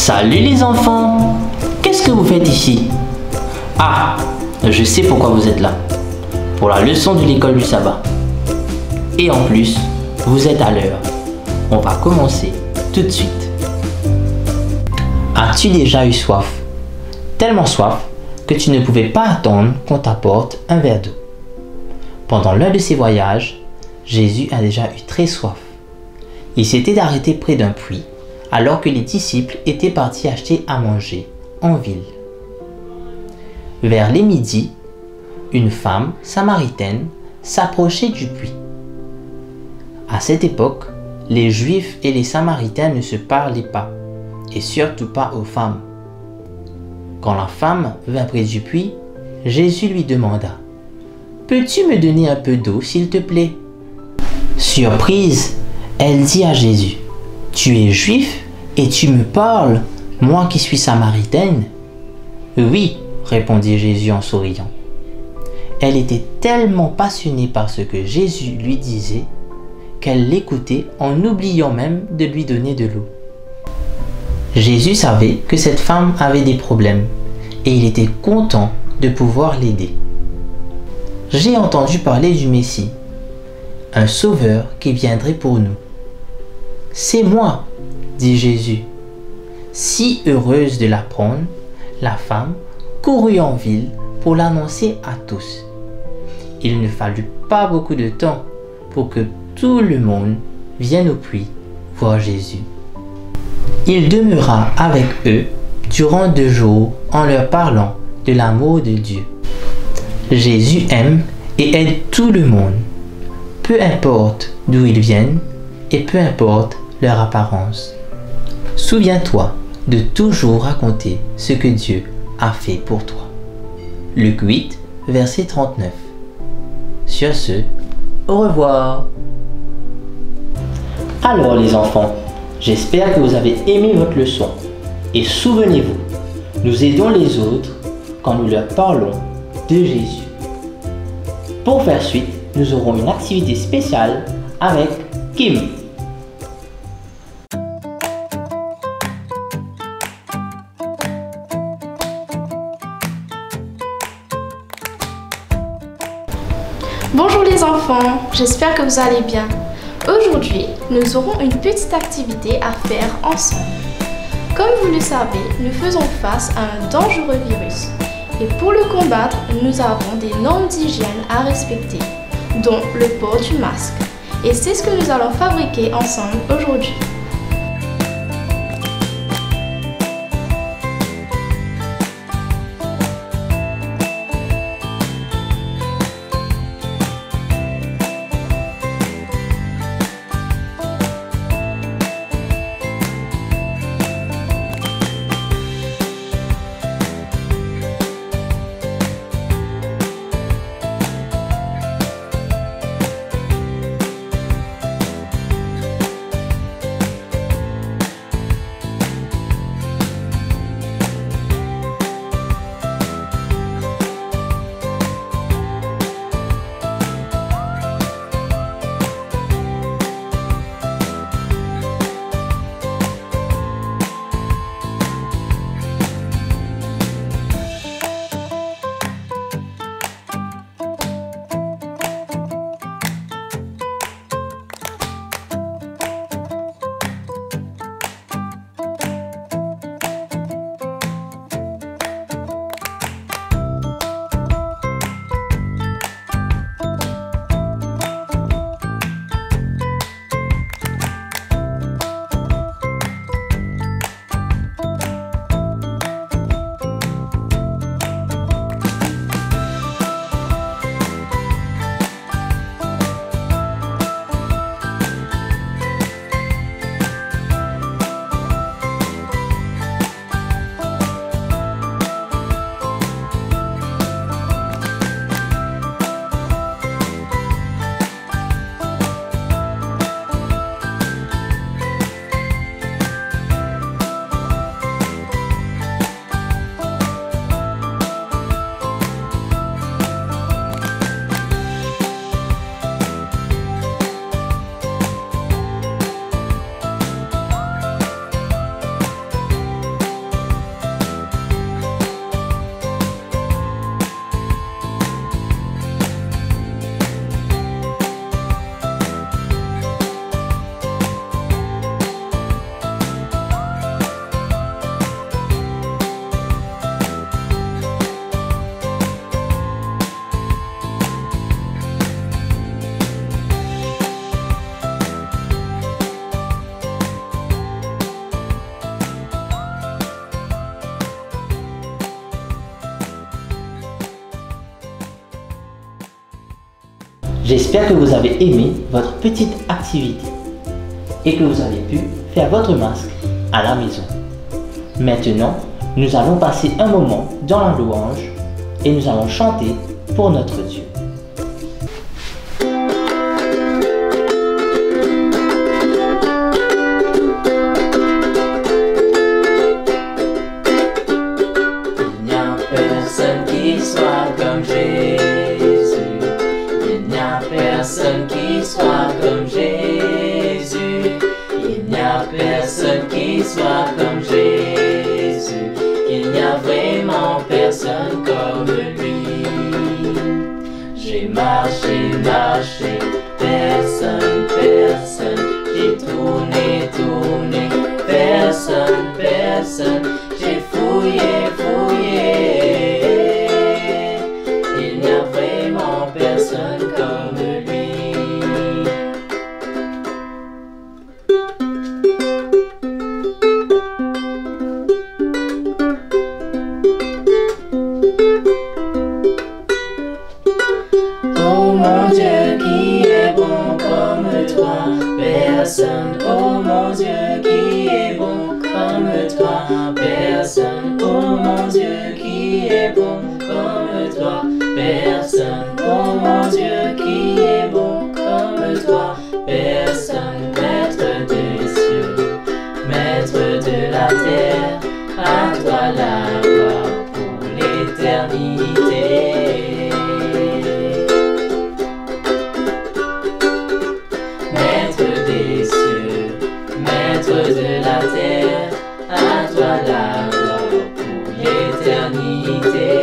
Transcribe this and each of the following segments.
Salut les enfants! Qu'est-ce que vous faites ici? Ah, je sais pourquoi vous êtes là. Pour la leçon de l'école du sabbat. Et en plus, vous êtes à l'heure. On va commencer tout de suite. As-tu déjà eu soif? Tellement soif que tu ne pouvais pas attendre qu'on t'apporte un verre d'eau. Pendant l'un de ses voyages, Jésus a déjà eu très soif. Il s'était arrêté près d'un puits alors que les disciples étaient partis acheter à manger en ville. Vers les midis, une femme samaritaine s'approchait du puits. À cette époque, les Juifs et les Samaritains ne se parlaient pas, et surtout pas aux femmes. Quand la femme vint près du puits, Jésus lui demanda: « Peux-tu me donner un peu d'eau, s'il te plaît ?» Surprise, elle dit à Jésus: « Tu es juif et tu me parles, moi qui suis samaritaine ?» « Oui, » répondit Jésus en souriant. Elle était tellement passionnée par ce que Jésus lui disait qu'elle l'écoutait en oubliant même de lui donner de l'eau. Jésus savait que cette femme avait des problèmes et il était content de pouvoir l'aider. « J'ai entendu parler du Messie, un sauveur qui viendrait pour nous. »« C'est moi, » dit Jésus. Si heureuse de l'apprendre, la femme courut en ville pour l'annoncer à tous. Il ne fallut pas beaucoup de temps pour que tout le monde vienne au puits voir Jésus. Il demeura avec eux durant 2 jours en leur parlant de l'amour de Dieu. Jésus aime et aide tout le monde, peu importe d'où ils viennent et peu importe leur apparence. Souviens-toi de toujours raconter ce que Dieu a fait pour toi. Luc 8, verset 39. Sur ce, au revoir. Alors les enfants, j'espère que vous avez aimé votre leçon. Et souvenez-vous, nous aidons les autres quand nous leur parlons de Jésus. Pour faire suite, nous aurons une activité spéciale avec Kim. Bonjour les enfants, j'espère que vous allez bien. Aujourd'hui, nous aurons une petite activité à faire ensemble. Comme vous le savez, nous faisons face à un dangereux virus. Et pour le combattre, nous avons des normes d'hygiène à respecter, dont le port du masque. Et c'est ce que nous allons fabriquer ensemble aujourd'hui. J'espère que vous avez aimé votre petite activité et que vous avez pu faire votre masque à la maison. Maintenant, nous allons passer un moment dans la louange et nous allons chanter pour notre Dieu. Il n'y a personne qui soit comme Jésus. Il n'y a personne qui soit comme Jésus. Il n'y a personne qui soit comme Jésus. Il n'y a vraiment personne comme lui. J'ai marché, marché, personne, personne. J'ai tourné, tourné, personne, personne. J'ai fouillé, fouillé. Il n'y a vraiment personne comme lui. Oh mon Dieu, qui est bon comme toi, personne. Oh mon Dieu, qui est bon comme toi, personne. Oh mon Dieu, qui est bon comme toi, personne. Oh mon Dieu, qui est bon comme toi, personne. Maître des cieux, maître de la terre, à toi la gloire pour l'éternité. De la terre, à toi la gloire pour l'éternité.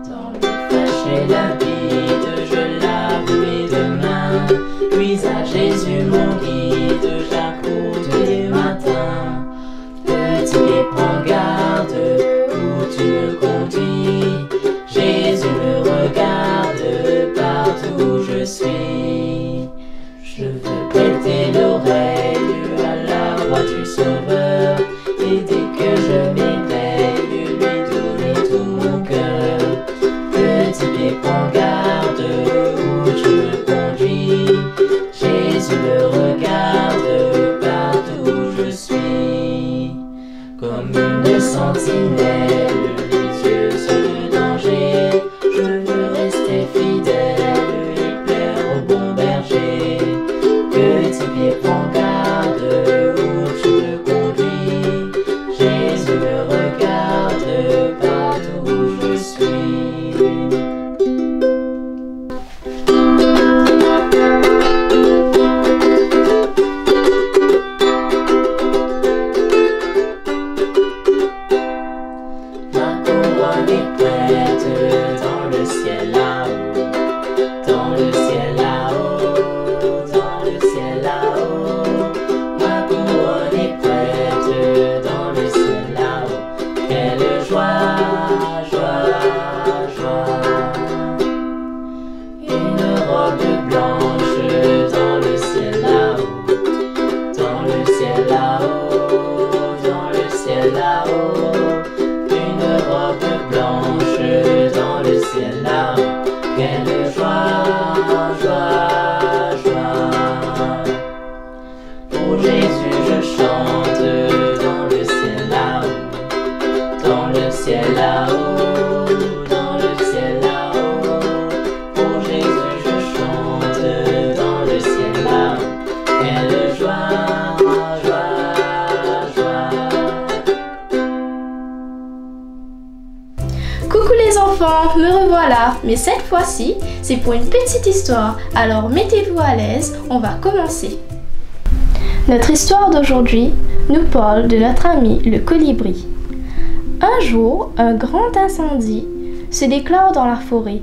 Dans le fâché limpide, je lave mes deux mains, puis à Jésus mon guide, j'accours tous les matins. Petit pied, prends garde où tu me conduis. Jésus me regarde partout où je suis. Je veux prêter l'oreille à la voix du Sauveur, et dès que je m'éveille, lui donner tout mon cœur. Petit pied, prends garde où tu me conduis. Jésus me regarde partout où je suis. Comme une sentinelle, les yeux sur le danger, je veux rester fidèle et plaire au bon berger. Petit pied, prends garde où tu me conduis. Jésus me regarde partout où je suis. Dans le ciel là-haut, dans le ciel là-haut, dans le ciel là-haut, ma couronne est prête dans le ciel là-haut. Quelle joie, joie, joie. Une robe blanche dans le ciel là-haut, dans le ciel là-haut, dans le ciel là-haut. Une robe blanche dans le ciel là-haut. Quelle joie, joie, joie. Pour Jésus je chante dans le ciel là-haut, dans le ciel là-haut, dans le ciel là-haut. Pour Jésus je chante dans le ciel là-haut. Quelle joie, joie, joie. Coucou les enfants, me revoilà, mais cette fois-ci, c'est pour une petite histoire, alors mettez-vous à l'aise, on va commencer. Notre histoire d'aujourd'hui nous parle de notre ami le colibri. Un jour, un grand incendie se déclare dans la forêt.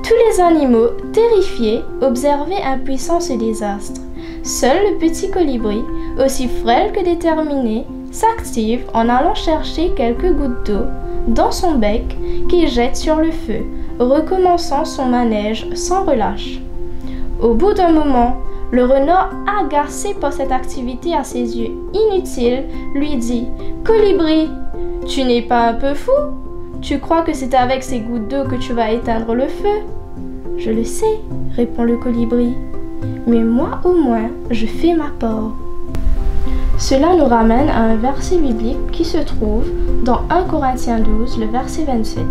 Tous les animaux, terrifiés, observaient impuissants ce désastre. Seul le petit colibri, aussi frêle que déterminé, s'active en allant chercher quelques gouttes d'eau dans son bec qu'il jette sur le feu recommençant son manège sans relâche. Au bout d'un moment, le renard, agacé par cette activité à ses yeux inutile, lui dit « Colibri, tu n'es pas un peu fou? Tu crois que c'est avec ces gouttes d'eau que tu vas éteindre le feu? » « Je le sais, » répond le colibri, « mais moi au moins, je fais ma part. » Cela nous ramène à un verset biblique qui se trouve dans 1 Corinthiens 12, le verset 27.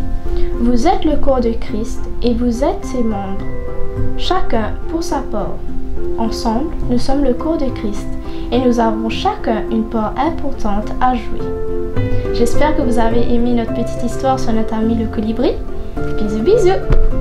« Vous êtes le corps de Christ et vous êtes ses membres, chacun pour sa part. Ensemble, nous sommes le corps de Christ et nous avons chacun une part importante à jouer. » J'espère que vous avez aimé notre petite histoire sur notre ami le colibri. Bisous bisous!